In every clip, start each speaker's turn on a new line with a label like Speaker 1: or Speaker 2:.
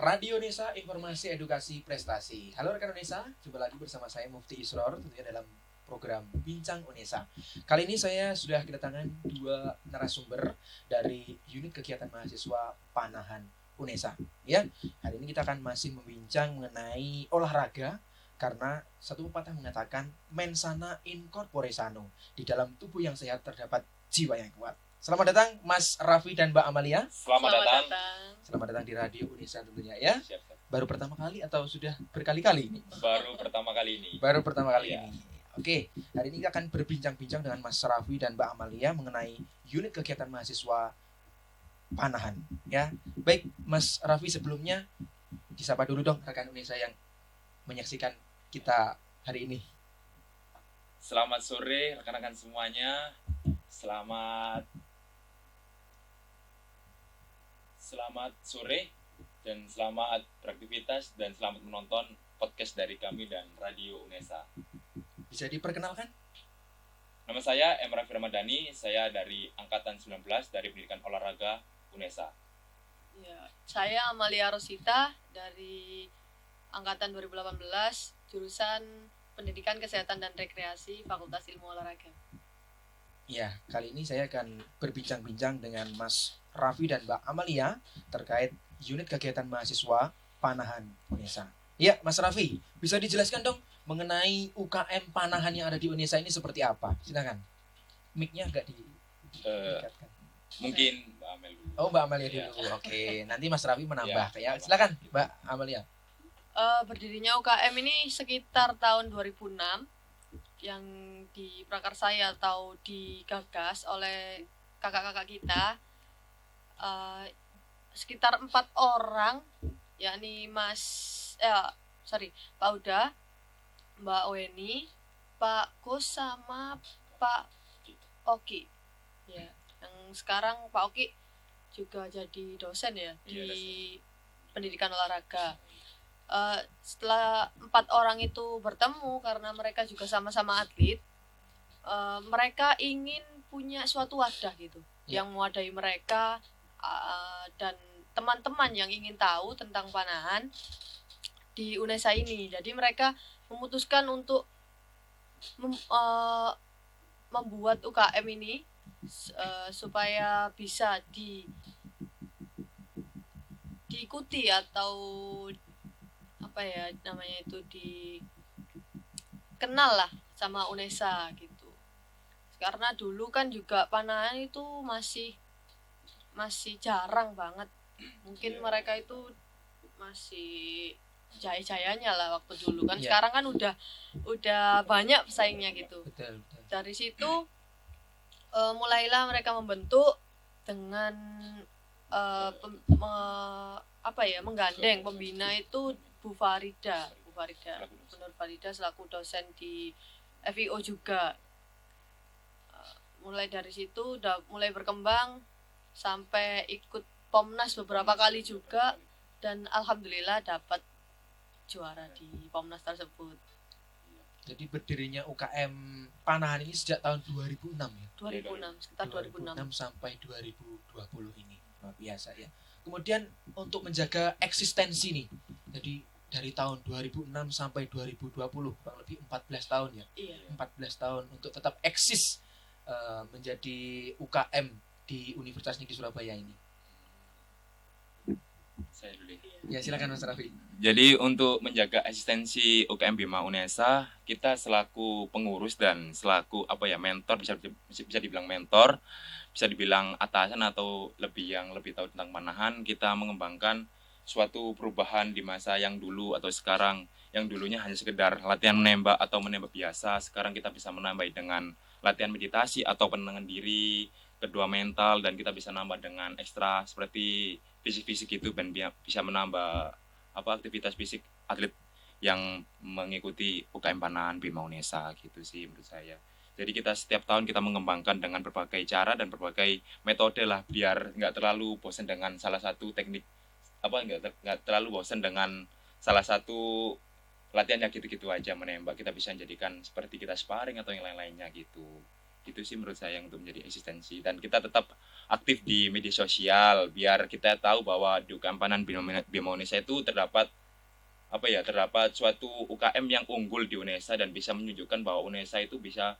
Speaker 1: Radio Unesa, informasi edukasi prestasi. Halo rekan Unesa, jumpa lagi bersama saya Mufti Isror tentunya dalam program Bincang Unesa. Kali ini saya sudah kedatangan dua narasumber dari unit kegiatan mahasiswa Panahan Unesa. Ya, hari ini kita akan masih membincang mengenai olahraga karena satu pepatah mengatakan mens sana in corpore sano. Di dalam tubuh yang sehat terdapat jiwa yang kuat. Selamat datang Mas Raffi dan Mbak Amalia.
Speaker 2: Selamat datang.
Speaker 1: Selamat datang di Radio Unesa tentunya ya.
Speaker 2: Siap.
Speaker 1: Baru pertama kali atau sudah berkali-kali ini?
Speaker 2: Baru pertama kali ini.
Speaker 1: Baru pertama kali
Speaker 2: Iya.
Speaker 1: ini. Oke, hari ini kita akan berbincang-bincang dengan Mas Raffi dan Mbak Amalia mengenai unit kegiatan mahasiswa Panahan ya. Baik, Mas Raffi, sebelumnya disapa dulu dong rekan Unesa yang menyaksikan kita hari ini.
Speaker 2: Selamat sore rekan-rekan semuanya. Selamat sore dan selamat beraktivitas dan selamat menonton podcast dari kami dan Radio Unesa.
Speaker 1: Bisa diperkenalkan?
Speaker 2: Nama saya M. Raffi Ramadhani, saya dari Angkatan 19 dari Pendidikan Olahraga Unesa.
Speaker 3: Ya, saya Amalia Rosita dari Angkatan 2018, jurusan Pendidikan Kesehatan dan Rekreasi, Fakultas Ilmu Olahraga.
Speaker 1: Ya, kali ini saya akan berbincang-bincang dengan Mas Raffi dan Mbak Amalia terkait unit kegiatan mahasiswa Panahan Unesa. Ya, Mas Raffi, bisa dijelaskan dong mengenai UKM Panahan yang ada di Unesa ini seperti apa? Silakan. Mic-nya agak diikatkan.
Speaker 2: Mungkin Mbak Amel dulu.
Speaker 1: Oh, Mbak Amalia
Speaker 2: Ya.
Speaker 1: dulu. Oke, nanti Mas Raffi menambah.
Speaker 2: Ya,
Speaker 1: Ya, silakan Mbak Amalia.
Speaker 3: Berdirinya UKM ini sekitar tahun 2006 yang diprakarsai atau digagas oleh kakak-kakak kita, sekitar 4 orang, yakni Pak Uda, Mbak Weni, Pak Kus sama Pak Oki. Ya, yang sekarang Pak Oki juga jadi dosen ya
Speaker 2: Iya,
Speaker 3: di pendidikan olahraga. Setelah 4 orang itu bertemu karena mereka juga sama-sama atlet, mereka ingin punya suatu wadah gitu
Speaker 1: Ya.
Speaker 3: yang mewadahi mereka, dan teman-teman yang ingin tahu tentang Panahan di Unesa ini. Jadi mereka memutuskan untuk membuat UKM ini supaya bisa diikuti atau apa ya namanya itu, dikenal lah sama Unesa gitu. Karena dulu kan juga Panahan itu masih jarang banget. Mungkin
Speaker 2: Iya.
Speaker 3: mereka itu masih jaya-jayanya lah waktu dulu kan.
Speaker 1: Iya.
Speaker 3: Sekarang kan udah banyak pesaingnya gitu.
Speaker 1: Betul.
Speaker 3: Dari situ mulailah mereka membentuk dengan menggandeng pembina itu Bu Farida Nur Farida selaku dosen di FIO juga. Mulai dari situ udah mulai berkembang sampai ikut Pomnas beberapa kali juga, dan alhamdulillah dapat juara di Pomnas tersebut.
Speaker 1: Jadi berdirinya UKM Panahan ini sejak tahun 2006 ya.
Speaker 3: 2006, sekitar 2006.
Speaker 1: Sampai 2020 ini. Luar biasa ya. Kemudian untuk menjaga eksistensi nih. Jadi dari tahun 2006 sampai 2020, kurang lebih 14 tahun ya.
Speaker 3: Iya.
Speaker 1: 14 tahun untuk tetap eksis menjadi UKM di Universitas Negeri Surabaya ini.
Speaker 2: Saya dulu.
Speaker 1: Ya, silakan Mas Raffi.
Speaker 2: Jadi untuk menjaga eksistensi UKM Bima Unesa, kita selaku pengurus dan selaku mentor, bisa dibilang mentor, bisa dibilang atasan atau lebih tahu tentang Panahan, kita mengembangkan suatu perubahan di masa yang dulu atau sekarang. Yang dulunya hanya sekedar latihan menembak atau menembak biasa, sekarang kita bisa menambah dengan latihan meditasi atau penenangan diri, kedua mental, dan kita bisa nambah dengan ekstra seperti fisik-fisik itu, dan bisa menambah aktivitas fisik atlet yang mengikuti UKM Panahan Bima Unesa gitu sih menurut saya. Jadi kita setiap tahun kita mengembangkan dengan berbagai cara dan berbagai metode lah, biar nggak terlalu bosan dengan salah satu teknik, nggak terlalu bosan dengan salah satu latihan yang gitu-gitu aja menembak. Kita bisa jadikan seperti kita sparring atau yang lain-lainnya gitu. Itu sih menurut saya yang untuk menjadi eksistensi, dan kita tetap aktif di media sosial biar kita tahu bahwa di UKM Panahan Bima Unesa itu terdapat terdapat suatu UKM yang unggul di UNESA dan bisa menunjukkan bahwa UNESA itu bisa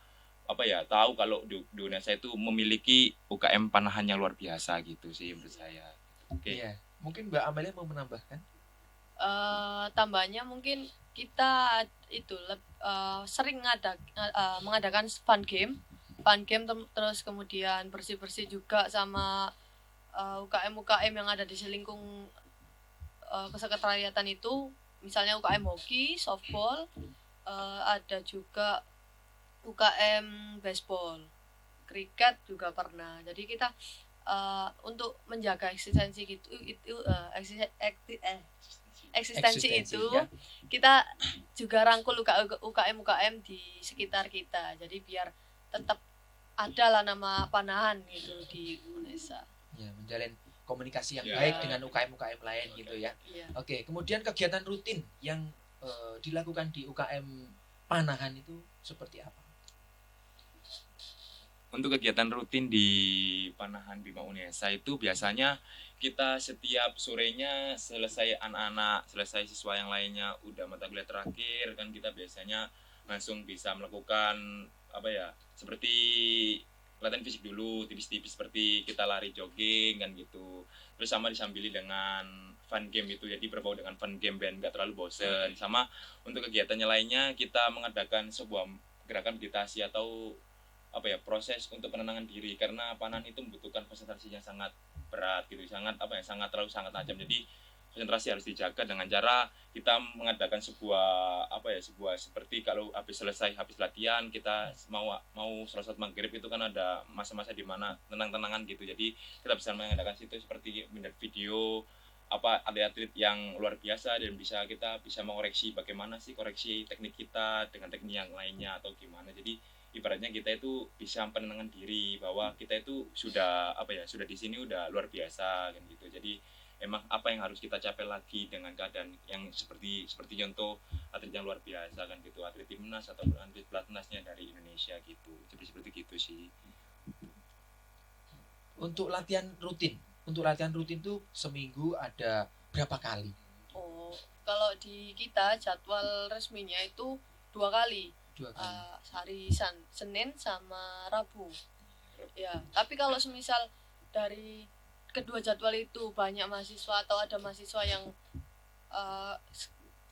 Speaker 2: tahu kalau di UNESA itu memiliki UKM Panahan yang luar biasa gitu sih menurut saya. Oke.
Speaker 1: Iya. Mungkin Mbak Amelia mau menambahkan?
Speaker 3: Tambahannya mungkin kita itu sering mengadakan fun game terus kemudian bersih-bersih juga sama UKM yang ada di selingkung kesekretariatan itu, misalnya UKM hoki, softball, ada juga UKM baseball, kriket juga pernah. Jadi kita untuk menjaga eksistensi gitu eksistensi itu
Speaker 1: ya.
Speaker 3: Kita juga rangkul UKM di sekitar kita, jadi biar tetap ada lah nama Panahan gitu di UNESA.
Speaker 1: Ya, menjalin komunikasi yang
Speaker 2: Ya.
Speaker 1: baik dengan UKM lain gitu ya.
Speaker 3: Iya.
Speaker 1: Oke, kemudian kegiatan rutin yang dilakukan di UKM Panahan itu seperti apa?
Speaker 2: Untuk kegiatan rutin di Panahan Bima Unesa itu biasanya kita setiap sorenya selesai anak-anak, selesai siswa yang lainnya udah mata kuliah terakhir, kan kita biasanya langsung bisa melakukan seperti latihan fisik dulu tipis-tipis, seperti kita lari jogging kan gitu. Terus sama disambili dengan fun game itu, jadi berbau dengan fun game biar nggak terlalu bosen. Sama untuk kegiatannya lainnya kita mengadakan sebuah gerakan meditasi atau proses untuk penenangan diri, karena Panahan itu membutuhkan konsentrasi yang sangat berat gitu, sangat tajam. Jadi konsentrasi harus dijaga dengan cara kita mengadakan sebuah seperti kalau habis latihan kita mau sholat maghrib itu kan ada masa-masa di mana tenang-tenangan gitu. Jadi kita bisa mengadakan situ seperti melihat video atlet-atlet yang luar biasa, dan kita bisa mengoreksi bagaimana sih koreksi teknik kita dengan teknik yang lainnya atau gimana. Jadi ibaratnya kita itu bisa penenangan diri bahwa kita itu sudah di sini udah luar biasa kan gitu. Jadi emang apa yang harus kita capai lagi dengan keadaan yang seperti contoh atlet yang luar biasa kan gitu, atlet timnas atau atlet pelatnasnya dari Indonesia gitu. Jadi seperti gitu sih.
Speaker 1: Untuk latihan rutin tuh seminggu ada berapa kali?
Speaker 3: Oh, kalau di kita jadwal resminya itu 2 kali.
Speaker 1: 2 kali.
Speaker 3: Hari Senin sama Rabu. Ya, tapi kalau semisal dari kedua jadwal itu banyak mahasiswa atau ada mahasiswa yang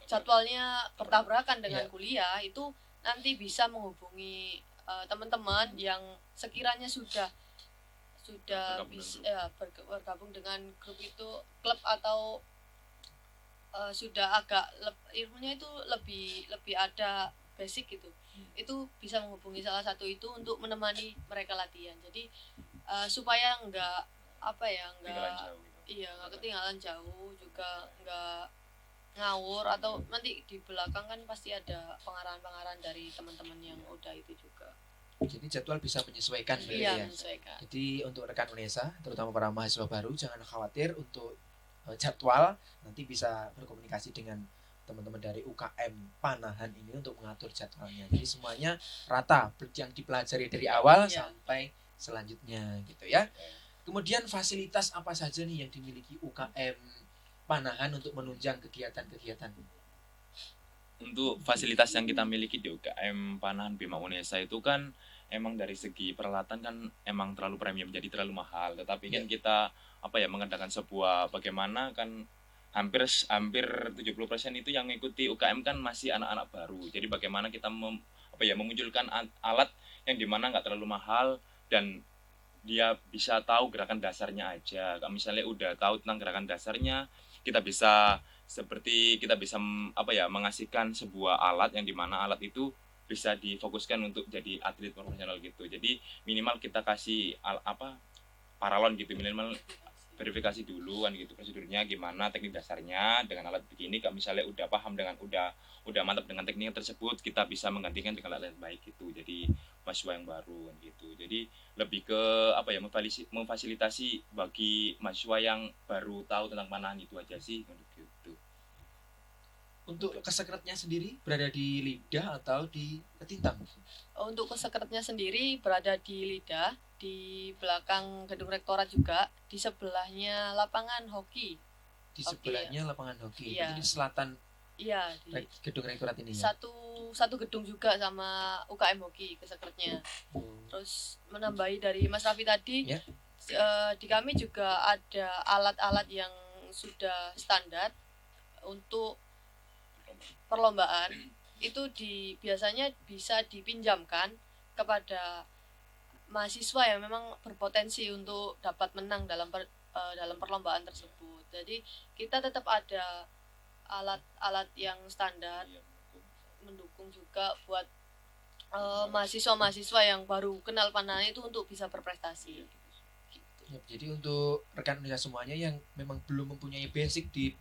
Speaker 3: jadwalnya bertabrakan dengan kuliah, itu nanti bisa menghubungi teman-teman yang sekiranya sudah bergabung dengan grup itu, klub atau sudah agak ilmunya itu lebih ada basic gitu. Itu bisa menghubungi salah satu itu untuk menemani mereka latihan. Jadi supaya nggak ketinggalan jauh, juga nggak ngawur, atau nanti di belakang kan pasti ada pengarahan dari teman-teman yang udah itu juga.
Speaker 1: Jadi jadwal bisa menyesuaikan
Speaker 3: menyesuaikan.
Speaker 1: Jadi untuk rekan UNESA, terutama para mahasiswa baru, jangan khawatir untuk jadwal, nanti bisa berkomunikasi dengan teman-teman dari UKM Panahan ini untuk mengatur jadwalnya. Jadi semuanya rata yang dipelajari dari awal sampai selanjutnya gitu ya. Kemudian fasilitas apa saja nih yang dimiliki UKM Panahan untuk menunjang kegiatan-kegiatan?
Speaker 2: Untuk fasilitas yang kita miliki di UKM Panahan Bima Unesa itu kan emang dari segi peralatan kan emang terlalu premium, jadi terlalu mahal. Tetapi kan kita mengadakan sebuah bagaimana kan hampir 70% itu yang mengikuti UKM kan masih anak-anak baru. Jadi bagaimana kita memunculkan alat yang dimana nggak terlalu mahal dan dia bisa tahu gerakan dasarnya aja. Kalau misalnya udah tahu tentang gerakan dasarnya, kita bisa mengasihkan sebuah alat yang dimana alat itu bisa difokuskan untuk jadi atlet profesional gitu. Jadi minimal kita kasih paralon gitu, minimal verifikasi dulu kan gitu, prosedurnya gimana, teknik dasarnya dengan alat begini. Kalau misalnya udah paham dengan udah mantap dengan teknik tersebut, kita bisa menggantikan dengan alat baik gitu. Jadi mahasiswa yang baru kan gitu. Jadi lebih ke memfasilitasi bagi mahasiswa yang baru tahu tentang Panahan itu aja sih gitu.
Speaker 1: Untuk kesekretnya sendiri berada di lidah atau di ketintang?
Speaker 3: Untuk kesekretnya sendiri berada di lidah, di belakang gedung rektorat juga, di sebelahnya lapangan hoki.
Speaker 1: Di
Speaker 3: Hoki,
Speaker 1: sebelahnya lapangan hoki.
Speaker 3: Iya.
Speaker 1: Jadi di selatan
Speaker 3: Iya, di
Speaker 1: gedung rektorat ini ya.
Speaker 3: satu gedung juga sama UKM hoki kesekretnya.
Speaker 1: Oh.
Speaker 3: Terus menambahi dari Mas Raffi tadi,
Speaker 1: Ya.
Speaker 3: di kami juga ada alat-alat yang sudah standar untuk perlombaan. Itu biasanya bisa dipinjamkan kepada mahasiswa yang memang berpotensi untuk dapat menang dalam perlombaan tersebut. Jadi kita tetap ada alat-alat yang standar, mendukung juga buat mahasiswa-mahasiswa yang baru kenal panahan itu untuk bisa berprestasi.
Speaker 1: Ya, jadi untuk rekan Unesa semuanya yang memang belum mempunyai basic di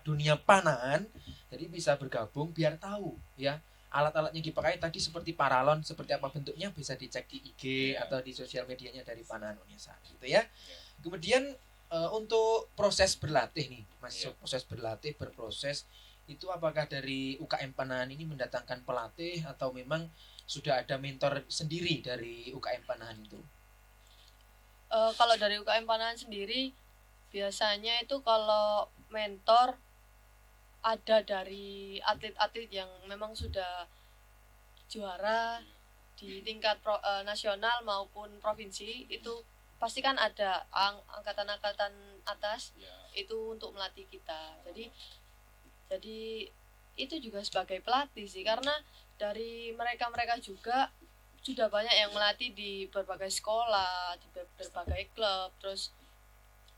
Speaker 1: dunia panahan, jadi bisa bergabung biar tahu ya alat-alat yang dipakai tadi seperti paralon, seperti apa bentuknya bisa dicek di IG atau di sosial medianya dari Panahan Unesa gitu ya. Kemudian untuk proses berlatih nih, Mas, proses berlatih berproses itu apakah dari UKM Panahan ini mendatangkan pelatih atau memang sudah ada mentor sendiri dari UKM Panahan itu?
Speaker 3: Kalau dari UKM Panahan sendiri biasanya itu kalau mentor ada dari atlet-atlet yang memang sudah juara di tingkat nasional maupun provinsi, itu pasti kan ada angkatan-angkatan atas itu untuk melatih kita. Jadi itu juga sebagai pelatih sih, karena dari mereka juga sudah banyak yang melatih di berbagai sekolah, di berbagai klub. Terus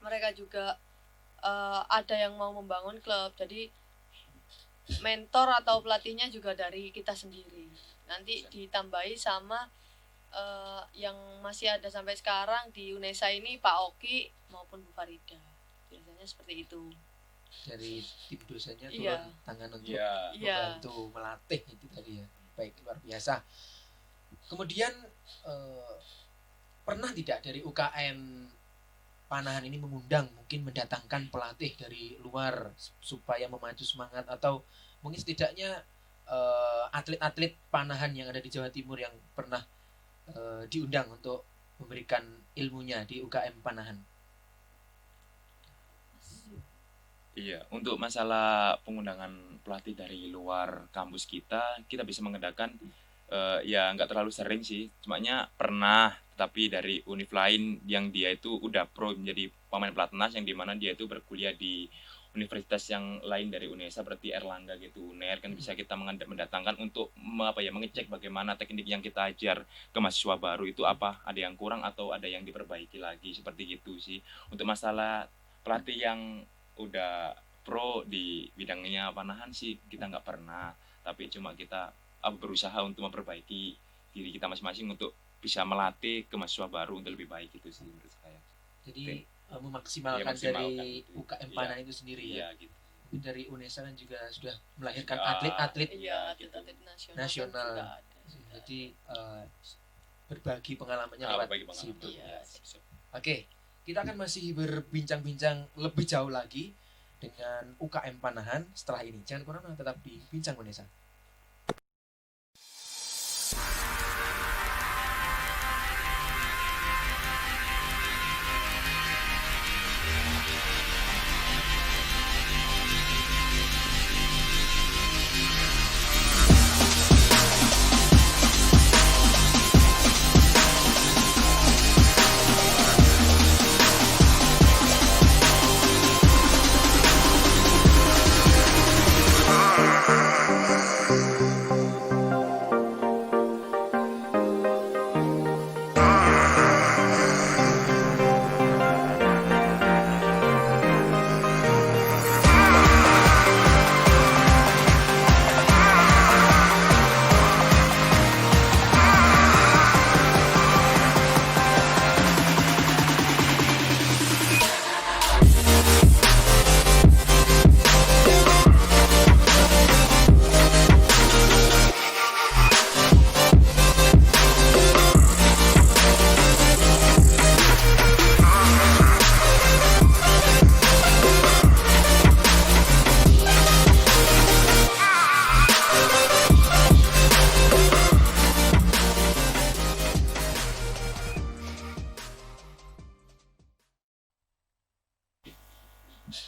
Speaker 3: mereka juga ada yang mau membangun klub. Jadi mentor atau pelatihnya juga dari kita sendiri. Nanti ditambahi sama yang masih ada sampai sekarang di Unesa ini, Pak Oki maupun Bu Farida. Biasanya seperti itu.
Speaker 1: Dari tim dosennya turun
Speaker 3: Iya.
Speaker 1: tangan untuk
Speaker 3: Iya.
Speaker 1: membantu melatih itu tadi ya. Baik, luar biasa. Kemudian pernah tidak dari UKM Panahan ini mengundang, mungkin mendatangkan pelatih dari luar supaya memacu semangat, atau mungkin setidaknya atlet-atlet panahan yang ada di Jawa Timur yang pernah diundang untuk memberikan ilmunya di UKM Panahan?
Speaker 2: Iya, untuk masalah pengundangan pelatih dari luar kampus kita bisa mengadakan ya nggak terlalu sering sih, cumanya pernah, tapi dari univ lain yang dia itu udah pro menjadi pemain pelatnas, yang dimana dia itu berkuliah di universitas yang lain dari Unesa, berarti Erlangga gitu, UNER, kan bisa kita mendatangkan untuk mengecek bagaimana teknik yang kita ajar ke mahasiswa baru itu apa, ada yang kurang atau ada yang diperbaiki lagi, seperti gitu sih. Untuk masalah pelatih yang udah pro di bidangnya panahan sih kita nggak pernah, tapi cuma kita berusaha untuk memperbaiki diri kita masing-masing untuk bisa melatih ke mahasiswa baru untuk lebih baik, itu sih menurut saya.
Speaker 1: Jadi memaksimalkan
Speaker 2: Ya,
Speaker 1: dari
Speaker 2: gitu.
Speaker 1: UKM Panahan itu sendiri ya.
Speaker 2: Iya gitu.
Speaker 1: Mungkin dari Unesa kan juga sudah melahirkan
Speaker 2: Ya.
Speaker 1: atlet-atlet
Speaker 3: Iya,
Speaker 2: gitu.
Speaker 3: atlet-atlet nasional.
Speaker 1: nasional.
Speaker 3: Kan juga ada.
Speaker 1: Jadi berbagi pengalamannya
Speaker 2: Ah,
Speaker 1: lewat
Speaker 2: berbagi pengalaman.
Speaker 1: situ.
Speaker 3: Iya.
Speaker 2: Siap.
Speaker 1: Oke, kita akan masih berbincang-bincang lebih jauh lagi dengan UKM Panahan setelah ini. Jangan kemana-mana, tetap di Bincang Unesa.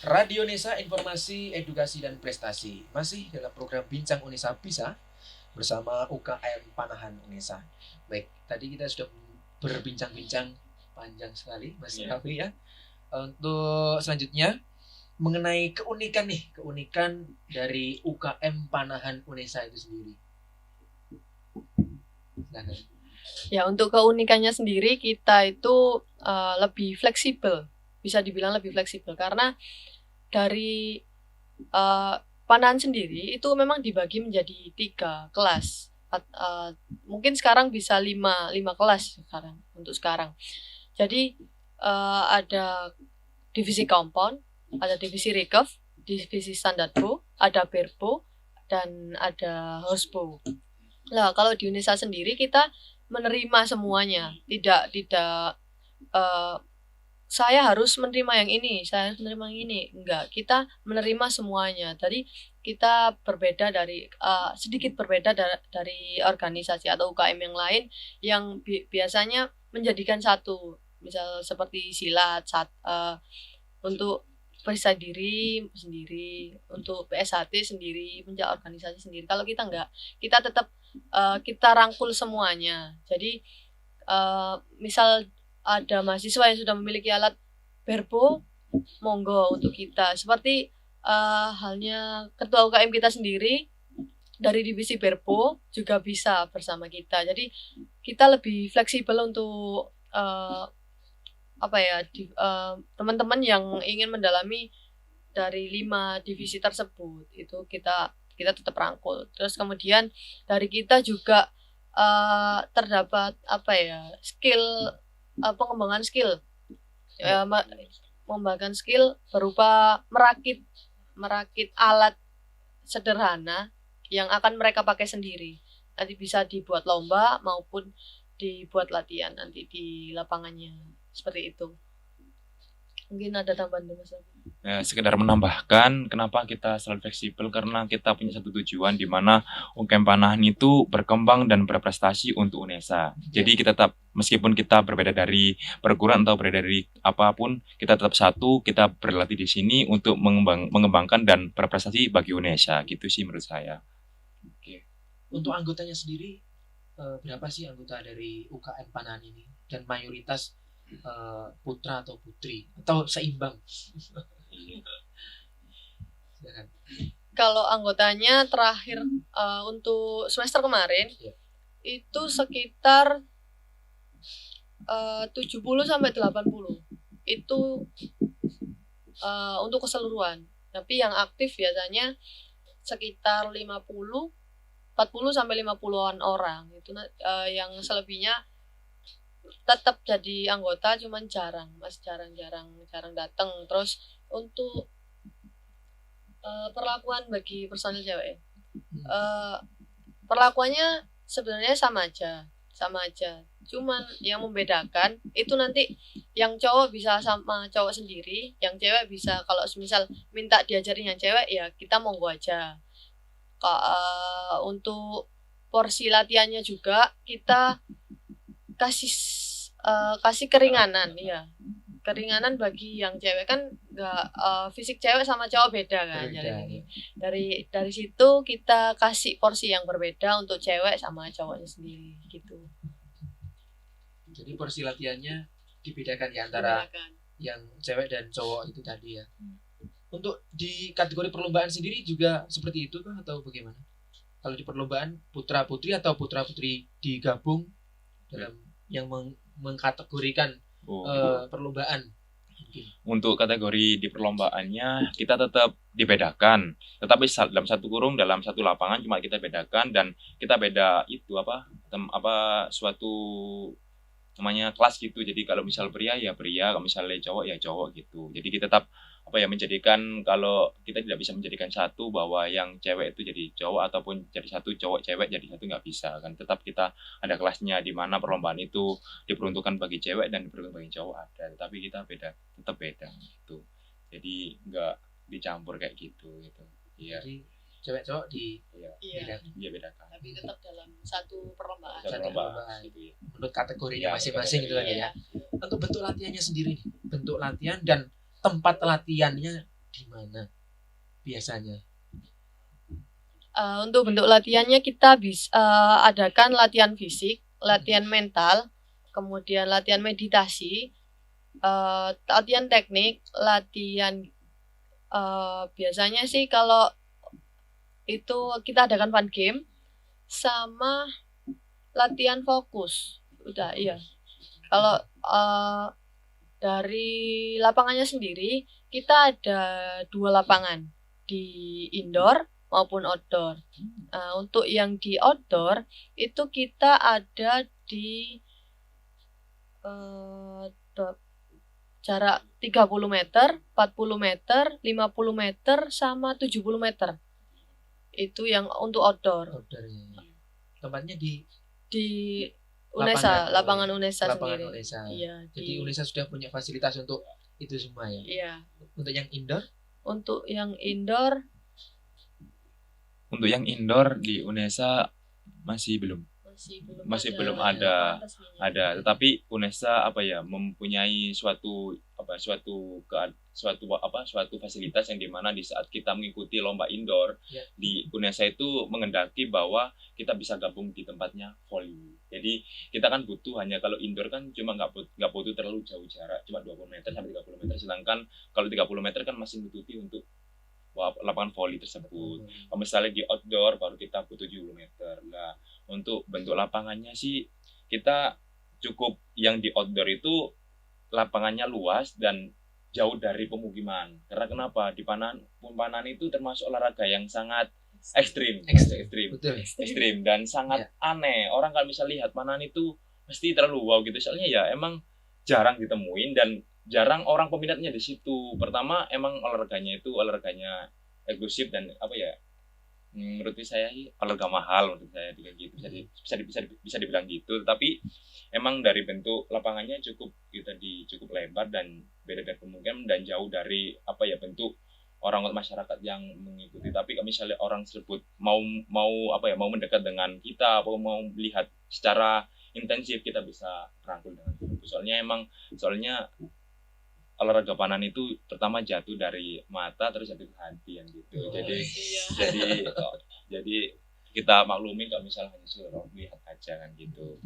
Speaker 1: Radio Unesa, informasi, edukasi, dan prestasi. Masih dalam program Bincang Unesa Bisa bersama UKM Panahan Unesa. Baik, tadi kita sudah berbincang-bincang panjang sekali, Mas Raffi ya. Untuk selanjutnya mengenai keunikan dari UKM Panahan Unesa itu sendiri. Silahkan.
Speaker 3: Ya, untuk keunikannya sendiri kita itu lebih fleksibel, bisa dibilang lebih fleksibel karena dari panahan sendiri itu memang dibagi menjadi 3 kelas. Mungkin sekarang bisa 5 kelas untuk sekarang. Jadi ada divisi compound, ada divisi recurve, divisi standard bow, ada bare bow, dan ada horse bow. Nah, kalau di Unesa sendiri kita menerima semuanya, tidak saya harus menerima yang ini, saya harus menerima yang ini. Enggak, kita menerima semuanya. Tadi kita berbeda dari sedikit berbeda dari organisasi atau UKM yang lain yang biasanya menjadikan satu, misal seperti silat, untuk periksa diri sendiri, untuk PSHT sendiri, punya organisasi sendiri. Kalau kita enggak, kita tetap kita rangkul semuanya. Jadi misal ada mahasiswa yang sudah memiliki alat bare bow, monggo untuk kita. Seperti halnya ketua UKM kita sendiri dari divisi bare bow juga bisa bersama kita. Jadi kita lebih fleksibel untuk teman-teman yang ingin mendalami dari 5 divisi tersebut, itu kita tetap rangkul. Terus kemudian dari kita juga terdapat skill, pengembangan skill, mengembangkan skill berupa merakit alat sederhana yang akan mereka pakai sendiri. Nanti bisa dibuat lomba maupun dibuat latihan nanti di lapangannya, seperti itu. Mungkin ada tambahan Mas Raffi?
Speaker 2: Sekedar menambahkan kenapa kita selalu fleksibel, karena kita punya satu tujuan di mana UKM Panahan itu berkembang dan berprestasi untuk Unesa. Jadi kita tetap, meskipun kita berbeda dari perguruan atau berbeda dari apapun, kita tetap satu, kita berlatih di sini untuk mengembangkan dan berprestasi bagi Unesa. Gitu sih menurut saya. Oke.
Speaker 1: Untuk anggotanya sendiri, berapa sih anggota dari UKM Panahan ini? Dan mayoritas putra atau putri atau seimbang?
Speaker 3: Kalau anggotanya terakhir untuk semester kemarin itu sekitar 70 sampai 80 itu untuk keseluruhan. Tapi yang aktif biasanya sekitar 40 sampai 50-an orang. Itu yang selebihnya tetap jadi anggota, cuman masih jarang datang. Terus untuk perlakuan bagi personil cewek, perlakuannya sebenarnya sama aja. Cuman yang membedakan itu nanti yang cowok bisa sama cowok sendiri, yang cewek bisa kalau misal minta diajarin yang cewek ya kita monggo aja. Untuk porsi latihannya juga kita kasih keringanan bagi yang cewek, kan nggak fisik cewek sama cowok beda kan. Jadi dari situ kita kasih porsi yang berbeda untuk cewek sama cowoknya sendiri gitu.
Speaker 1: Jadi porsi latihannya dibedakan ya antara yang cewek dan cowok itu tadi ya. Untuk di kategori perlombaan sendiri juga seperti itu kah atau bagaimana? Kalau di perlombaan putra putri atau putra putri digabung dalam yang mengkategorikan perlombaan?
Speaker 2: Untuk kategori di perlombaannya kita tetap dibedakan, tetapi dalam satu lapangan cuma kita bedakan, dan kita beda itu suatu namanya kelas gitu. Jadi kalau misal pria ya pria, kalau misalnya cowok ya cowok gitu. Jadi kita tetap menjadikan, kalau kita tidak bisa menjadikan satu bahwa yang cewek itu jadi cowok ataupun jadi satu cowok cewek jadi satu, nggak bisa kan. Tetap kita ada kelasnya di mana perlombaan itu diperuntukkan bagi cewek dan diperuntukkan bagi cowok ada, tetapi kita tetap beda gitu. Jadi nggak dicampur kayak gitu. Iya.
Speaker 1: Jadi cewek cowok
Speaker 2: bedakan.
Speaker 3: Tapi tetap dalam satu perlombaan.
Speaker 1: Gitu ya. Menurut kategorinya masing-masing gitu kan ya. Untuk bentuk latihannya sendiri nih, bentuk latihan dan tempat latihannya di mana biasanya?
Speaker 3: Untuk bentuk latihannya kita bisa adakan latihan fisik, latihan mental, kemudian latihan meditasi, latihan teknik, latihan biasanya sih kalau itu kita adakan fun game sama latihan fokus. Udah, iya. Kalau dari lapangannya sendiri kita ada 2 lapangan di indoor maupun outdoor. Untuk yang di outdoor itu kita ada di jarak 30 meter, 40 meter, 50 meter, sama 70 meter. Itu yang untuk outdoor.
Speaker 1: Outdoornya. Tempatnya di
Speaker 3: UNESA, lapangan UNESA
Speaker 1: lapangan
Speaker 3: sendiri.
Speaker 1: UNESA.
Speaker 3: Iya,
Speaker 1: Jadi UNESA sudah punya fasilitas untuk itu semua ya.
Speaker 3: Iya.
Speaker 1: Untuk yang indoor?
Speaker 3: Untuk yang indoor
Speaker 2: di UNESA masih belum ada, tetapi UNESA mempunyai suatu fasilitas yang dimana di saat kita mengikuti lomba indoor di UNESA itu mengendaki bahwa kita bisa gabung di tempatnya volley. Jadi kita kan butuh hanya kalau indoor kan cuma nggak butuh terlalu jauh jarak, cuma 20 meter sampai 30 meter, sedangkan kalau 30 meter kan masih butuh untuk lapangan voli tersebut. Misalnya di outdoor baru kita butuh 70 meter. Nah, untuk bentuk lapangannya sih kita cukup yang di outdoor itu lapangannya luas dan jauh dari pemukiman. Karena kenapa? Di Panan itu termasuk olahraga yang sangat ekstrim dan sangat aneh. Orang kalau bisa lihat Panan itu pasti terlalu wow gitu. Soalnya ya emang jarang ditemuin dan jarang orang peminatnya di situ. Pertama emang olahraganya eksklusif dan menurut saya olahraga mahal menurut saya gitu. Bisa dibilang gitu. Tapi emang dari bentuk lapangannya cukup lebar dan beda-beda kemungkinan dan jauh dari bentuk orang masyarakat yang mengikuti. Tapi kalau misalnya orang tersebut mau mendekat dengan kita atau mau melihat secara intensif, kita bisa rangkul dengan itu. Soalnya olahraga Panan itu pertama jatuh dari mata terus jatuh ke hati gitu. Jadi kita maklumin kalau misalnya hanya suruh lihat aja kan gitu.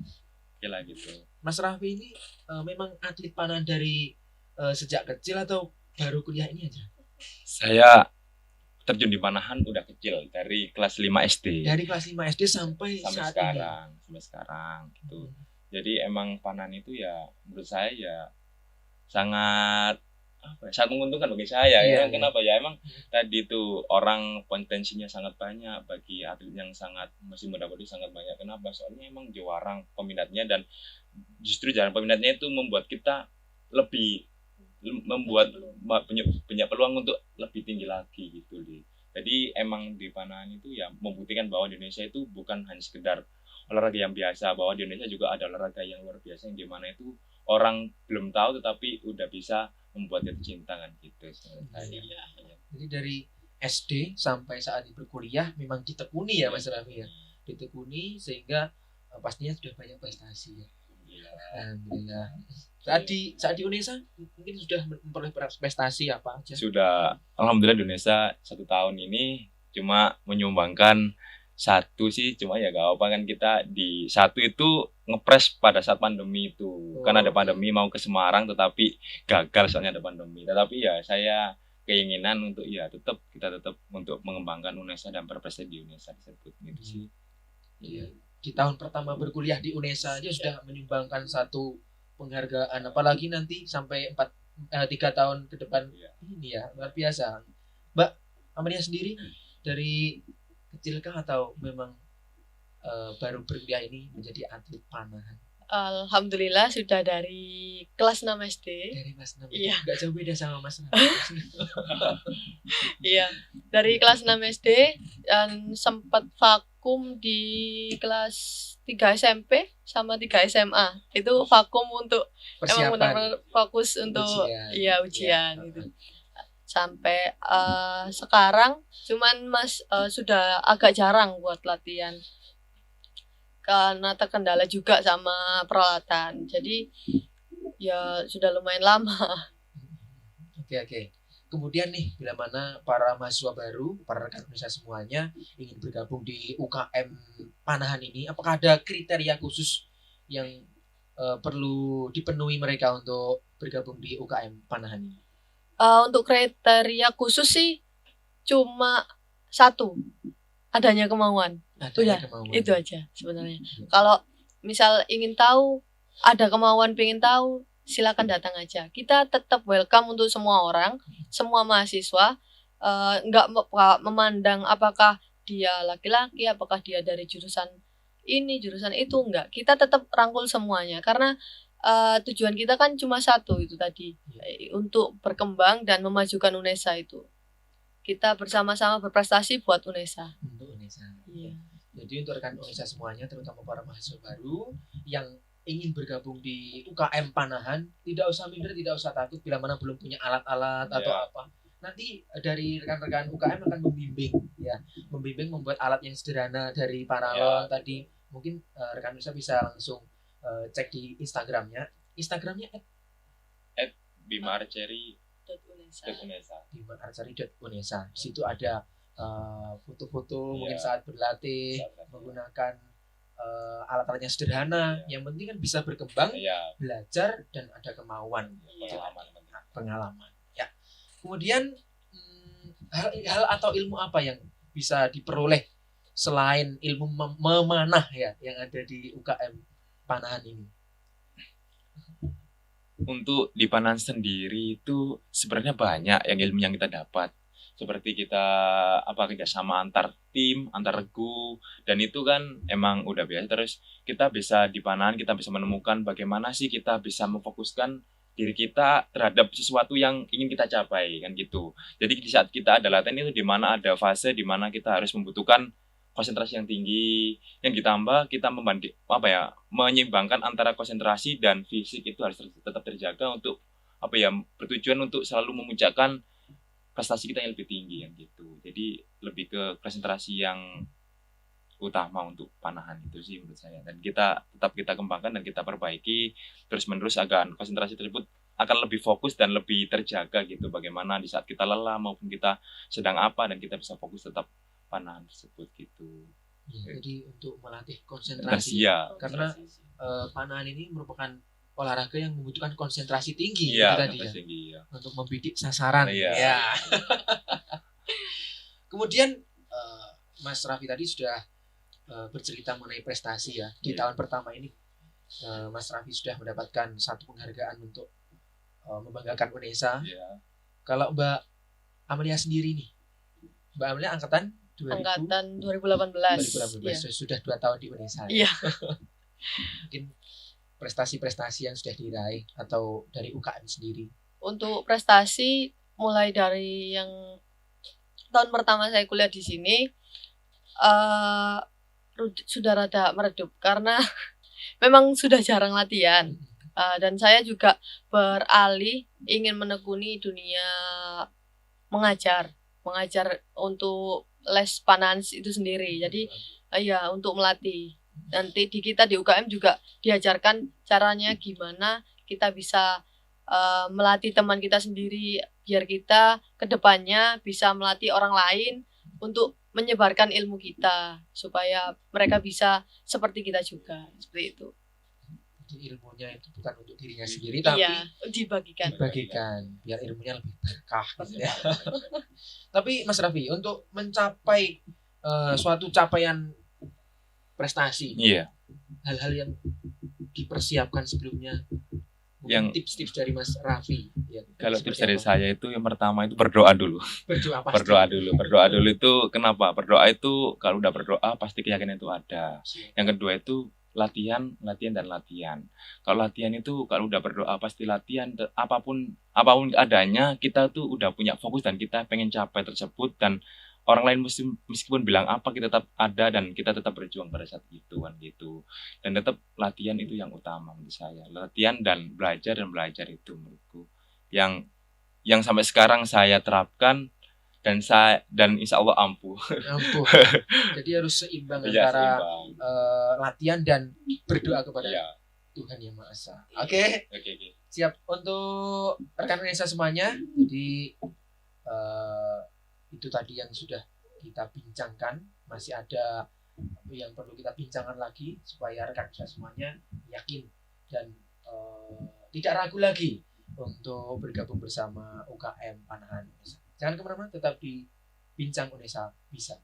Speaker 2: Oke gitu.
Speaker 1: Mas Raffi ini memang atlet Panan dari sejak kecil atau baru kuliah ini aja?
Speaker 2: Saya terjun di panahan udah kecil dari kelas 5 SD.
Speaker 1: Dari kelas 5 SD sampai
Speaker 2: sekarang gitu. Jadi emang Panan itu ya menurut saya ya sangat menguntungkan bagi saya. Kenapa ya? Emang tadi itu orang potensinya sangat banyak bagi atlet yang masih muda itu sangat banyak. Kenapa? Soalnya emang jarang peminatnya dan justru jarang peminatnya itu membuat kita lebih punya peluang untuk lebih tinggi lagi gitu. Jadi emang di Panahan itu ya membuktikan bahwa di Indonesia itu bukan hanya sekedar olahraga yang biasa, bahwa di Indonesia juga ada olahraga yang luar biasa yang dimana itu orang belum tahu tetapi udah bisa membuat jatuh cinta kan gitu.
Speaker 1: Jadi dari SD sampai saat ini berkuliah memang ditekuni ya Mas Raffi ya. Ditekuni sehingga pastinya sudah banyak prestasi ya. Alhamdulillah. Saat di UNESA mungkin sudah memperoleh prestasi apa aja?
Speaker 2: Sudah, alhamdulillah di UNESA 1 tahun ini cuma menyumbangkan 1 sih, cuma ya gak apa kan kita di 1 itu ngepres pada saat pandemi itu. Kan ada pandemi mau ke Semarang tetapi gagal soalnya ada pandemi. Tetapi ya saya keinginan untuk kita tetap untuk mengembangkan UNESA dan berprestasi di UNESA tersebut gitu sih.
Speaker 1: Iya. Di tahun pertama berkuliah di UNESA aja sudah menyumbangkan 1 penghargaan, apalagi nanti sampai 3 tahun ke depan ini ya luar biasa. Mbak Amalia sendiri dari kecilkah atau memang baru berkuliah ini menjadi atlet panahan?
Speaker 3: Alhamdulillah sudah dari kelas 6 SD.
Speaker 1: Dari kelas 6
Speaker 3: Iya.
Speaker 1: Gak jauh beda sama Mas.
Speaker 3: Iya, dari kelas 6 SD dan sempat vakum di kelas 3 SMP sama 3 SMA. Itu vakum untuk
Speaker 1: Persiapan.
Speaker 3: emang benar-benar fokus untuk ujian gitu. Sampai sekarang cuman sudah agak jarang buat latihan karena terkendala juga sama peralatan. Jadi ya sudah lumayan lama.
Speaker 1: Oke. Kemudian nih, bila mana para mahasiswa baru, para rekan Indonesia semuanya ingin bergabung di UKM Panahan ini, apakah ada kriteria khusus yang perlu dipenuhi mereka untuk bergabung di UKM Panahan ini?
Speaker 3: Untuk kriteria khusus sih cuma satu, adanya kemauan.
Speaker 1: Adanya
Speaker 3: Udah,
Speaker 1: kemauan.
Speaker 3: itu aja sebenarnya.
Speaker 1: Ya.
Speaker 3: Kalau misal ingin tahu, ada kemauan pengen tahu, silakan datang aja. Kita tetap welcome untuk semua orang, semua mahasiswa. Nggak memandang apakah dia laki-laki, apakah dia dari jurusan ini, jurusan itu, enggak. Kita tetap rangkul semuanya karena tujuan kita kan cuma satu itu tadi, untuk berkembang dan memajukan UNESA itu. Kita bersama-sama berprestasi buat UNESA.
Speaker 1: Untuk UNESA.
Speaker 3: Iya.
Speaker 1: Jadi untuk rekan UNESA semuanya, terutama para mahasiswa baru yang ingin bergabung di UKM Panahan, tidak usah minder, tidak usah takut bila mana belum punya alat-alat atau apa. Nanti dari rekan-rekan UKM akan membimbing membuat alat yang sederhana dari paralon tadi. Mungkin rekan UNESA bisa langsung cek di Instagramnya. Instagramnya @bimaarchery.unesa. Di situ ada foto-foto mungkin saat berlatih menggunakan alat-alat yang sederhana. Yang penting kan bisa berkembang, belajar dan ada kemauan, pengalaman. Ya. Kemudian hal atau ilmu apa yang bisa diperoleh selain ilmu memanah ya yang ada di UKM Panahan ini?
Speaker 2: Untuk di Panahan sendiri itu sebenarnya banyak yang ilmu yang kita dapat. Seperti kita kerjasama antar tim, antar regu, dan itu kan emang udah biasa. Terus kita bisa di Panahan, kita bisa menemukan bagaimana sih kita bisa memfokuskan diri kita terhadap sesuatu yang ingin kita capai, kan gitu. Jadi di saat kita ada latihan itu di mana ada fase di mana kita harus membutuhkan konsentrasi yang tinggi, yang ditambah kita menyeimbangkan antara konsentrasi dan fisik itu harus tetap terjaga untuk bertujuan untuk selalu memuncakkan prestasi kita yang lebih tinggi, yang gitu. Jadi lebih ke konsentrasi yang utama untuk Panahan itu sih menurut saya, dan kita kembangkan dan kita perbaiki terus menerus agar konsentrasi tersebut akan lebih fokus dan lebih terjaga gitu, bagaimana di saat kita lelah maupun kita sedang apa dan kita bisa fokus tetap Panahan tersebut gitu.
Speaker 1: Jadi untuk melatih konsentrasi karena Panahan ini merupakan olahraga yang membutuhkan konsentrasi tinggi untuk membidik sasaran. Kemudian Mas Raffi tadi sudah bercerita mengenai prestasi ya. Di tahun pertama ini Mas Raffi sudah mendapatkan satu penghargaan untuk membanggakan UNESA. Kalau Mbak Amelia sendiri nih, Mbak Amelia angkatan 2018 sudah 2 tahun di UNESA. Mungkin prestasi-prestasi yang sudah diraih atau dari UKM sendiri.
Speaker 3: Untuk prestasi mulai dari yang tahun pertama saya kuliah di sini sudah rada meredup karena memang sudah jarang latihan. Dan saya juga beralih ingin menekuni dunia mengajar untuk les Panahan itu sendiri. Jadi untuk melatih. Nanti kita di UKM juga diajarkan caranya gimana kita bisa melatih teman kita sendiri biar kita kedepannya bisa melatih orang lain untuk menyebarkan ilmu kita supaya mereka bisa seperti kita juga, seperti itu.
Speaker 1: Jadi ilmunya itu bukan untuk dirinya sendiri tapi
Speaker 3: dibagikan
Speaker 1: biar ilmunya lebih berkah gitu ya. Tapi Mas Raffi, untuk mencapai suatu capaian prestasi, hal-hal yang dipersiapkan sebelumnya, yang tips-tips dari Mas Raffi
Speaker 2: kalau tips dari saya itu yang pertama itu berdoa dulu. Berdoa dulu itu kenapa? Berdoa itu kalau udah berdoa pasti keyakinan itu ada. Yang kedua itu latihan. Kalau latihan itu kalau udah berdoa pasti latihan, apapun adanya kita tuh udah punya fokus dan kita pengen capai tersebut, dan orang lain meskipun bilang apa kita tetap ada dan kita tetap berjuang pada saat itu kan gitu. Dan tetap latihan itu yang utama menurut saya. Latihan dan belajar itu menurutku yang sampai sekarang saya terapkan dan insya Allah ampuh.
Speaker 1: Jadi harus seimbang antara latihan dan berdoa kepada Tuhan Yang Maha Esa. Oke. Siap untuk rekan Indonesia semuanya. Jadi eh, itu tadi yang sudah kita bincangkan. Masih ada yang perlu kita bincangkan lagi supaya rekan usaha semuanya yakin dan tidak ragu lagi untuk bergabung bersama UKM Panahan Unesa. Jangan kemana-mana, tetap di Bincang Unesa Bisa.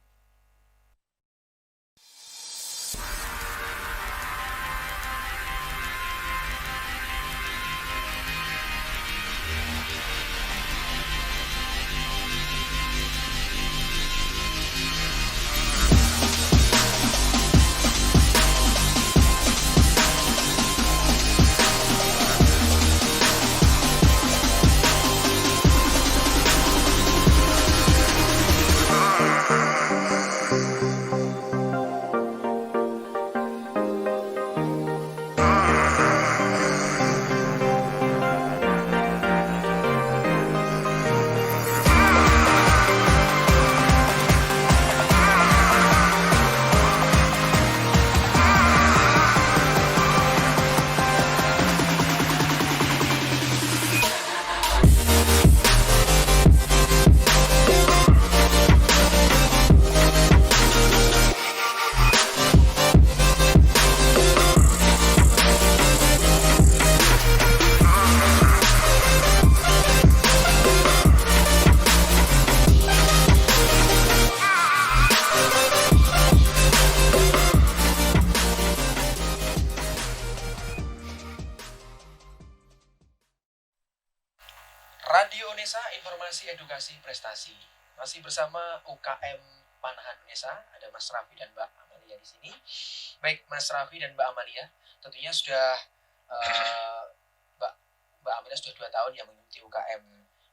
Speaker 1: Radio Unesa, informasi, edukasi, prestasi. Masih bersama UKM Panahan Unesa, ada Mas Raffi dan Mbak Amalia di sini. Baik, Mas Raffi dan Mbak Amalia, tentunya sudah Mbak Amalia sudah 2 tahun yang mengikuti UKM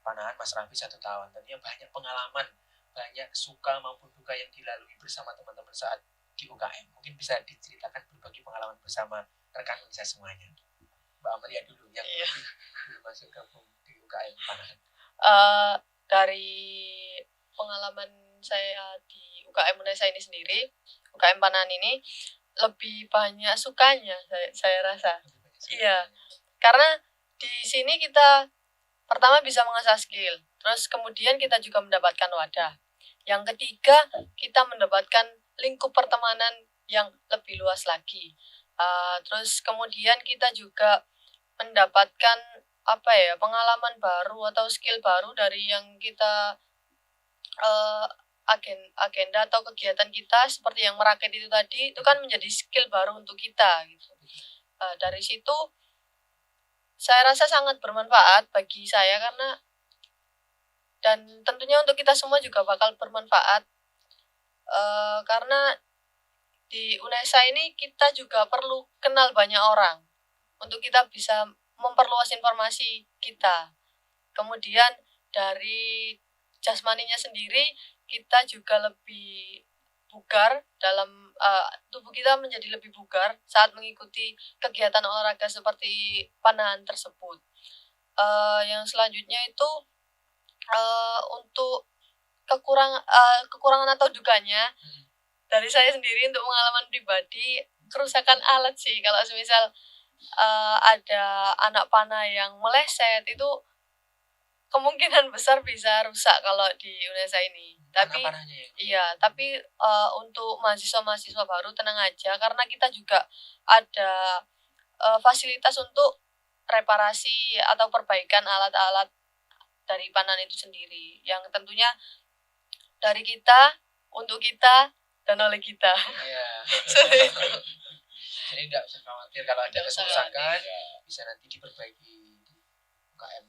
Speaker 1: Panahan, Mas Raffi 1 tahun. Tentunya banyak pengalaman, banyak suka maupun duka yang dilalui bersama teman-teman saat di UKM. Mungkin bisa diceritakan berbagi pengalaman bersama rekan Unesa semuanya. Mbak Amalia dulu yang belum masuk gabung di UKM Panahan.
Speaker 3: Dari pengalaman saya di UKM Unesa ini sendiri, UKM Panahan ini lebih banyak sukanya saya rasa. Iya, karena di sini kita pertama bisa mengasah skill, terus kemudian kita juga mendapatkan wadah. Yang ketiga, kita mendapatkan lingkup pertemanan yang lebih luas lagi. Terus kemudian kita juga mendapatkan pengalaman baru atau skill baru dari yang kita agenda atau kegiatan kita seperti yang merakit itu tadi, itu kan menjadi skill baru untuk kita gitu. Dari situ saya rasa sangat bermanfaat bagi saya dan tentunya untuk kita semua juga bakal bermanfaat karena di Unesa ini kita juga perlu kenal banyak orang untuk kita bisa memperluas informasi kita. Kemudian dari jasmaninya sendiri kita juga lebih bugar dalam tubuh kita menjadi lebih bugar saat mengikuti kegiatan olahraga seperti panahan tersebut. Yang selanjutnya itu untuk kekurangan atau dukanya dari saya sendiri untuk pengalaman pribadi, kerusakan alat sih. Kalau semisal ada anak panah yang meleset itu kemungkinan besar bisa rusak kalau di Unesa ini. Tapi iya, tapi untuk mahasiswa baru tenang aja karena kita juga ada fasilitas untuk reparasi atau perbaikan alat-alat dari panahan itu sendiri yang tentunya dari kita, untuk kita, dan oleh kita.
Speaker 1: Iya. Jadi tidak usah khawatir kalau ada kerusakan, bisa nanti diperbaiki di UKM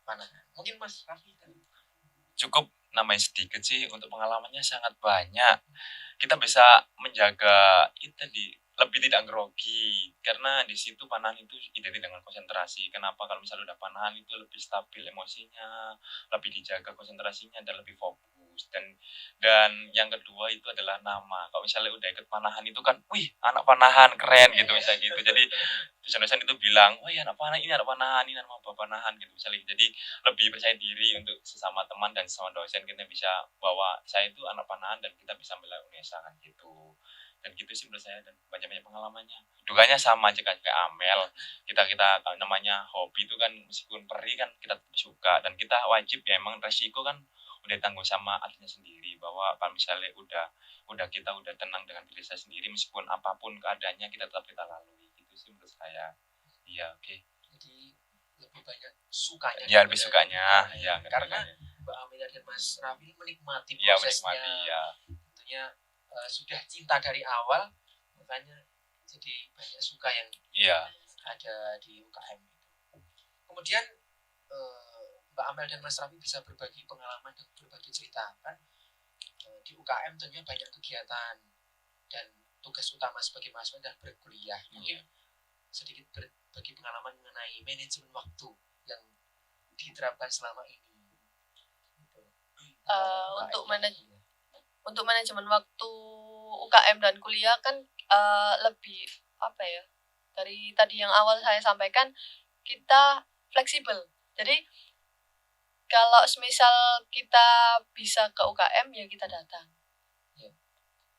Speaker 1: Panahan. Mungkin Mas Raffi tadi.
Speaker 2: Cukup namanya sedikit sih, untuk pengalamannya sangat banyak. Kita bisa menjaga itu lebih tidak grogi karena di situ panahan itu identik dengan konsentrasi. Kenapa? Kalau misalnya udah panahan itu lebih stabil emosinya, lebih dijaga konsentrasinya dan lebih fokus. Dan yang kedua itu adalah nama. Kalau misalnya udah ikut panahan itu kan, wih anak panahan keren gitu misalnya gitu. Jadi dosen-dosen itu bilang, wah anak panahan, ini anak panahan, ini anak bapak panahan gitu misalnya. Jadi lebih percaya diri untuk sesama teman dan sesama dosen kita bisa bahwa saya itu anak panahan dan kita bisa bela Unesa kan gitu. dan gitu sih menurut saya, dan banyak pengalamannya. Dukanya sama aja kan kayak Amel, kita kalau namanya hobi itu kan meskipun perih kan kita tetap suka, dan kita wajib ya, emang resiko kan udah tanggung sama atletnya sendiri, bahwa kalau misalnya udah kita udah tenang dengan diri saya sendiri, meskipun apapun keadaannya kita tetap kita lalui, gitu sih menurut saya. Iya, oke.
Speaker 1: Jadi lebih banyak sukanya.
Speaker 2: Ya lebih sukanya, ya
Speaker 1: karena Mbak Amelia dan Mas Raffi menikmati
Speaker 2: ya
Speaker 1: prosesnya.
Speaker 2: menikmati ya.
Speaker 1: Tentunya sudah cinta dari awal, makanya jadi banyak suka yang
Speaker 2: Iya.
Speaker 1: ada di UKM itu. Kemudian Mbak Amel dan Mas Raffi bisa berbagi pengalaman dan berbagi cerita kan. Di UKM tentunya banyak kegiatan dan tugas utama sebagai mahasiswa adalah berkuliah. Mungkin sedikit berbagi pengalaman mengenai manajemen waktu yang diterapkan selama ini. Gitu.
Speaker 3: Untuk manajemen waktu UKM dan kuliah kan lebih apa ya, dari tadi yang awal saya sampaikan, kita fleksibel. Jadi kalau semisal kita bisa ke UKM ya kita datang.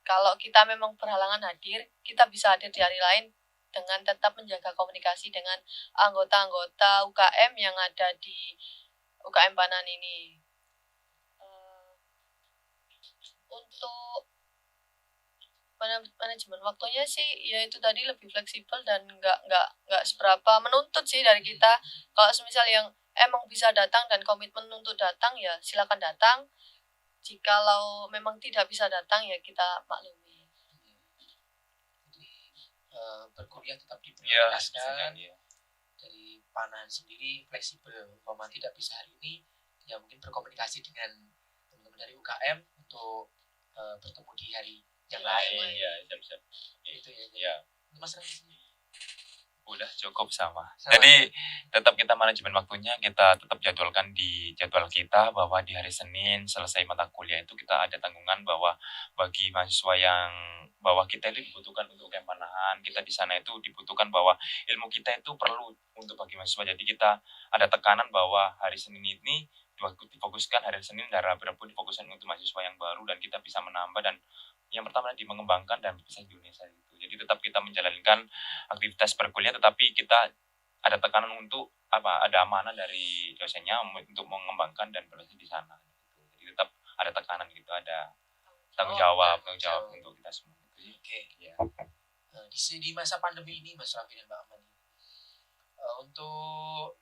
Speaker 3: Kalau kita memang berhalangan hadir, kita bisa hadir di hari lain dengan tetap menjaga komunikasi dengan anggota-anggota UKM yang ada di UKM Panan ini. Untuk manajemen waktunya sih ya itu tadi, lebih fleksibel dan nggak seberapa menuntut sih dari kita. Kalau semisal yang emang bisa datang dan komitmen untuk datang ya silakan datang. Jikalau memang tidak bisa datang ya kita maklumi.
Speaker 1: Jadi berkuliah tetap diprioritaskan.
Speaker 2: Ya.
Speaker 1: Dari Panan sendiri fleksibel, umpama tidak bisa hari ini ya mungkin berkomunikasi dengan teman-teman dari UKM untuk bertemu di hari yang lain.
Speaker 2: Iya, siap.
Speaker 1: Itu ya.
Speaker 2: Iya.
Speaker 1: Mas Raffi.
Speaker 2: Udah cukup sama.
Speaker 1: Sama.
Speaker 2: Jadi tetap kita manajemen waktunya, kita tetap jadwalkan di jadwal kita bahwa di hari Senin selesai mata kuliah itu kita ada tanggungan bahwa bagi mahasiswa yang bahwa kita itu dibutuhkan untuk UKM Panahan, kita di sana itu dibutuhkan bahwa ilmu kita itu perlu untuk bagi mahasiswa. Jadi kita ada tekanan bahwa hari Senin ini difokuskan, hari Senin dan Rabu difokuskan untuk mahasiswa yang baru, dan kita bisa menambah, dan yang pertama tadi mengembangkan dan bisa di Indonesia gitu. Jadi tetap kita menjalankan aktivitas berkuliah, tetapi kita ada tekanan untuk ada amanah dari dosennya untuk mengembangkan dan berhasil di sana gitu. Jadi tetap ada tekanan gitu, ada tanggung jawab untuk kita semua gitu.
Speaker 1: Oke.
Speaker 2: Ya.
Speaker 1: Di masa pandemi ini Mas Raffi dan Mbak Aman, untuk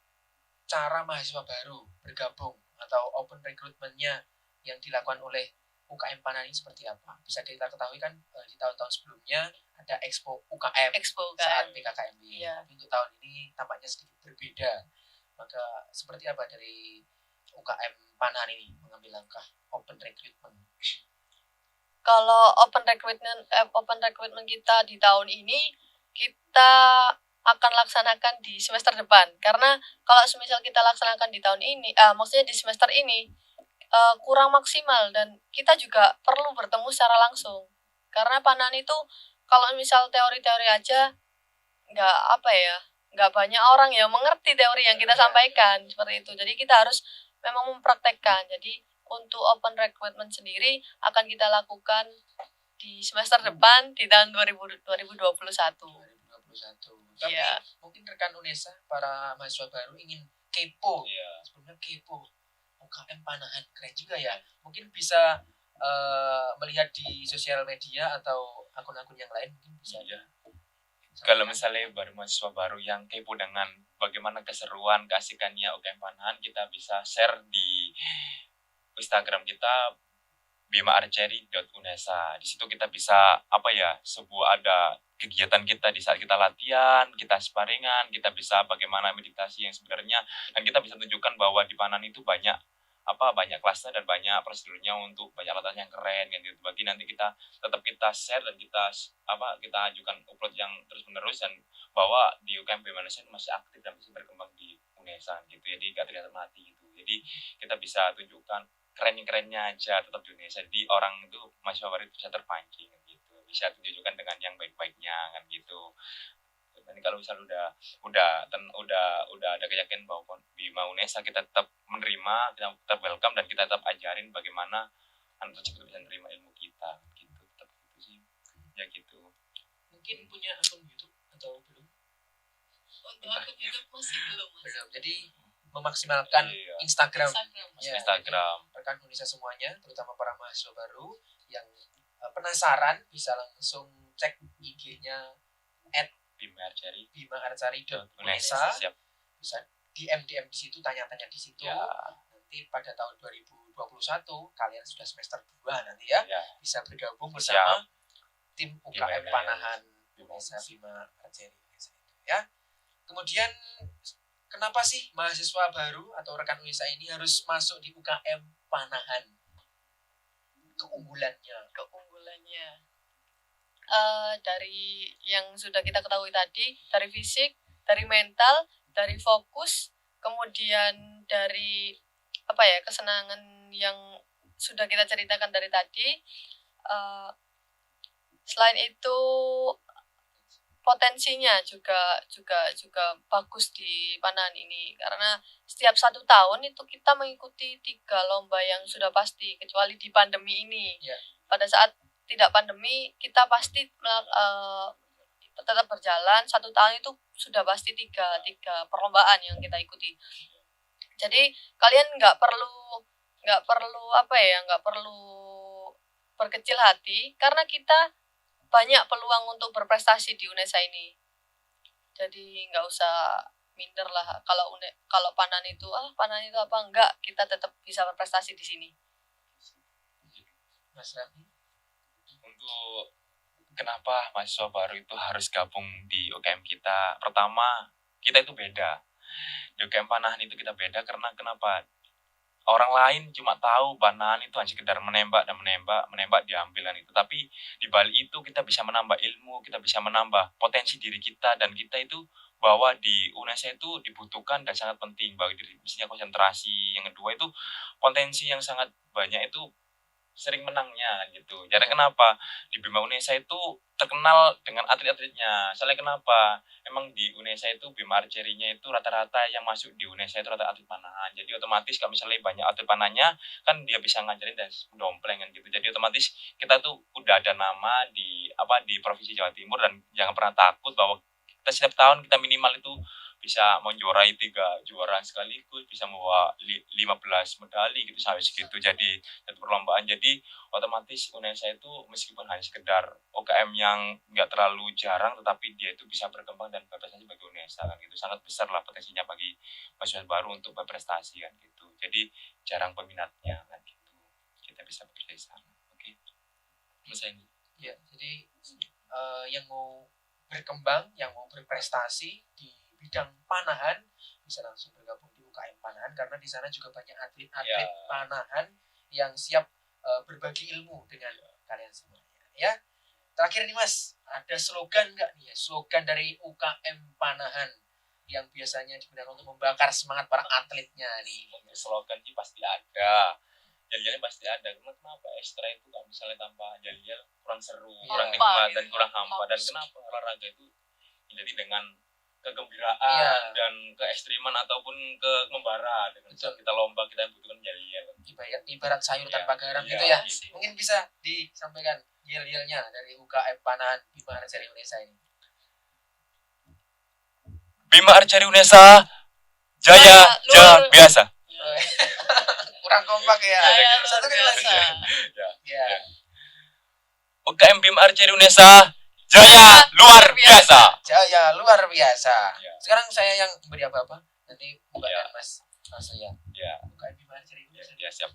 Speaker 1: cara mahasiswa baru bergabung atau open recruitment-nya yang dilakukan oleh UKM Panan ini seperti apa? Bisa kita ketahui kan di tahun-tahun sebelumnya ada Expo UKM saat PKKMB.
Speaker 3: Iya.
Speaker 1: Untuk tahun ini tampaknya sedikit berbeda. Maka seperti apa dari UKM Panan ini mengambil langkah open recruitment?
Speaker 3: Kalau open recruitment kita di tahun ini kita akan laksanakan di semester depan, karena kalau semisal kita laksanakan di tahun ini, maksudnya di semester ini kurang maksimal, dan kita juga perlu bertemu secara langsung, karena Panan itu kalau misal teori-teori aja nggak banyak orang yang mengerti teori yang kita sampaikan seperti itu. Jadi kita harus memang mempraktekkan. Jadi untuk open recruitment sendiri akan kita lakukan di semester depan di tahun 2021.
Speaker 1: Tapi mungkin rekan UNESA, para mahasiswa baru ingin kepo. Sebelumnya kepo UKM Panahan, keren juga ya. Mungkin bisa melihat di sosial media atau akun-akun yang lain, mungkin bisa.
Speaker 2: Kalau misalnya baru mahasiswa baru yang kepo dengan bagaimana keseruan, keasikannya UKM Panahan, kita bisa share di Instagram kita bimaarchery.unesa. Di situ kita bisa ada kegiatan kita di saat kita latihan, kita sparingan, kita bisa bagaimana meditasi yang sebenarnya, dan kita bisa tunjukkan bahwa di Panan itu banyak kelasnya dan banyak prosedurnya untuk banyak latihan yang keren kan gitu. Bagi nanti kita share dan kita ajukan upload yang terus menerus, dan bahwa di UKM Indonesia masih aktif dan masih berkembang di UNESA gitu. Jadi gak terlihat mati gitu. Jadi kita bisa tunjukkan keren-kerennya aja tetap di Indonesia. Jadi orang itu mahasiswa baru bisa terpancing kan gitu. Bisa tunjukkan dengan yang baik-baiknya kan gitu. Dan kalau misalnya udah ada keyakinan bahwa Bima UNESA kita tetap menerima, kita tetap welcome, dan kita tetap ajarin bagaimana anak tersebut bisa menerima ilmu kita gitu. Tetap gitu sih. Ya gitu.
Speaker 1: mungkin punya akun YouTube atau belum?
Speaker 3: Untuk akun YouTube masih belum, Mas.
Speaker 1: Belum. Jadi memaksimalkan
Speaker 2: Iya.
Speaker 1: Instagram.
Speaker 3: Instagram.
Speaker 1: Ya,
Speaker 2: Instagram.
Speaker 1: jadi rekan Indonesia semuanya, terutama para mahasiswa baru yang penasaran bisa langsung cek IG-nya @bima_archery.unesa.
Speaker 2: Siap.
Speaker 1: Bisa DM di situ, tanya-tanya di situ.
Speaker 2: Ya.
Speaker 1: Nanti pada tahun 2021 kalian sudah semester 2 nanti ya,
Speaker 2: Ya.
Speaker 1: bisa bergabung bersama tim UKM
Speaker 2: Bima
Speaker 1: Panahan Unesa Bima Archery Unesa itu ya. Kemudian kenapa sih mahasiswa baru atau rekan Unesa ini harus masuk di UKM Panahan? Keunggulannya.
Speaker 3: Dari yang sudah kita ketahui tadi, dari fisik, dari mental, dari fokus, kemudian dari kesenangan yang sudah kita ceritakan dari tadi. Selain itu potensinya juga bagus di Panahan ini, karena setiap 1 tahun itu kita mengikuti 3 lomba yang sudah pasti, kecuali di pandemi ini.
Speaker 1: Ya.
Speaker 3: Pada saat tidak pandemi kita pasti tetap berjalan. 1 tahun itu sudah pasti tiga perlombaan yang kita ikuti. Jadi kalian nggak perlu berkecil hati, karena kita banyak peluang untuk berprestasi di Unesa ini. Jadi nggak usah minder lah kalau Panahan itu apa, enggak, kita tetap bisa berprestasi di sini.
Speaker 1: Mas Raffi.
Speaker 2: Untuk kenapa mahasiswa baru itu harus gabung di UKM kita? Pertama, kita itu beda. Di UKM Panahan itu kita beda karena kenapa? Orang lain cuma tahu Panahan itu hanya sekedar menembak diambil kan itu. Tapi di balik itu kita bisa menambah ilmu, kita bisa menambah potensi diri kita, dan kita itu bahwa di Unesa itu dibutuhkan dan sangat penting bagi diri. Misalnya konsentrasi. Yang kedua itu potensi yang sangat banyak itu sering menangnya gitu. Jadi kenapa di Bima Unesa itu terkenal dengan atlet-atletnya? Soalnya kenapa? Emang di Unesa itu Bima Archery-nya itu rata-rata yang masuk di Unesa itu rata atlet panahan. Jadi otomatis kalau misalnya banyak atlet panahnya, kan dia bisa ngajarin dan dompleng kan gitu. Jadi otomatis kita tuh udah ada nama di Provinsi Jawa Timur, dan jangan pernah takut bahwa kita setiap tahun kita minimal itu bisa menjuarai 3 juara sekaligus, bisa membawa 15 medali gitu sampai segitu. Jadi satu perlombaan. Jadi otomatis Unesa itu meskipun hanya sekedar UKM yang nggak terlalu jarang, tetapi dia itu bisa berkembang dan berprestasi bagi Unesa kan gitu. Sangat besar lah potensinya bagi mahasiswa baru untuk berprestasi kan gitu. Jadi jarang peminatnya kan gitu. Kita bisa bekerja di sana. Oke. Mas Hendy.
Speaker 1: Ya, jadi yang mau berkembang, yang mau berprestasi di bidang panahan bisa langsung bergabung di UKM Panahan, karena di sana juga banyak atlet-atlet panahan yang siap berbagi ilmu dengan kalian semuanya ya. Terakhir nih Mas, ada slogan nggak nih ya? Slogan dari UKM Panahan yang biasanya digunakan untuk membakar semangat para atletnya nih.
Speaker 2: Untuk slogan sih pasti ada. Jal-jalnya pasti ada. Kenapa ekstra itu kalau misalnya tanpa jal-jal kurang seru, kurang nikmat dan kurang hampa. Dan kenapa olahraga itu identik dengan kegembiraan dan keekstriman ataupun ke membara. Dengan kita lomba, kita butuhkan jal-jal.
Speaker 1: Ibarat sayur tanpa garam gitu ya. Mungkin bisa disampaikan jal-jalnya dari UKM Panahan Bima Archery Unesa ini.
Speaker 2: Bima Archery Unesa, jaya luar biasa.
Speaker 1: Kurang kompak ya. Satu kali lagi. Ya.
Speaker 2: UKM Bima Archery Unesa, jaya luar biasa.
Speaker 1: Jaya luar biasa.
Speaker 2: Ya.
Speaker 1: Sekarang saya yang beri apa-apa. Nanti bukan Mas langsung ya.
Speaker 2: Ya.
Speaker 1: UKM Bima Archery Unesa.
Speaker 2: Ya, siap.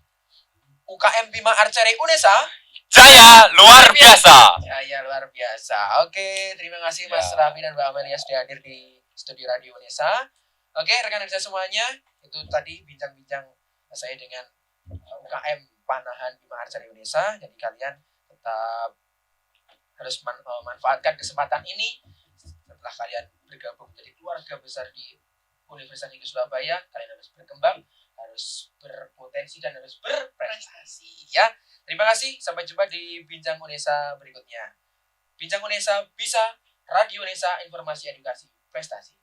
Speaker 1: UKM Bima Archery Unesa,
Speaker 2: jaya luar biasa.
Speaker 1: Jaya luar biasa. Oke, terima kasih Mas Raffi dan Mbak Amalia sudah hadir di studio Radio Unesa. Oke, rekan rekan semuanya, itu tadi bincang-bincang saya dengan UKM Panahan Bima Archery Unesa. Jadi kalian tetap harus memanfaatkan kesempatan ini. Setelah kalian bergabung menjadi keluarga besar di Universitas Negeri Surabaya, kalian harus berkembang, harus berpotensi, dan harus berprestasi ya. Terima kasih, sampai jumpa di Bincang Unesa berikutnya. Bincang Unesa bisa, Radio Unesa, informasi edukasi prestasi.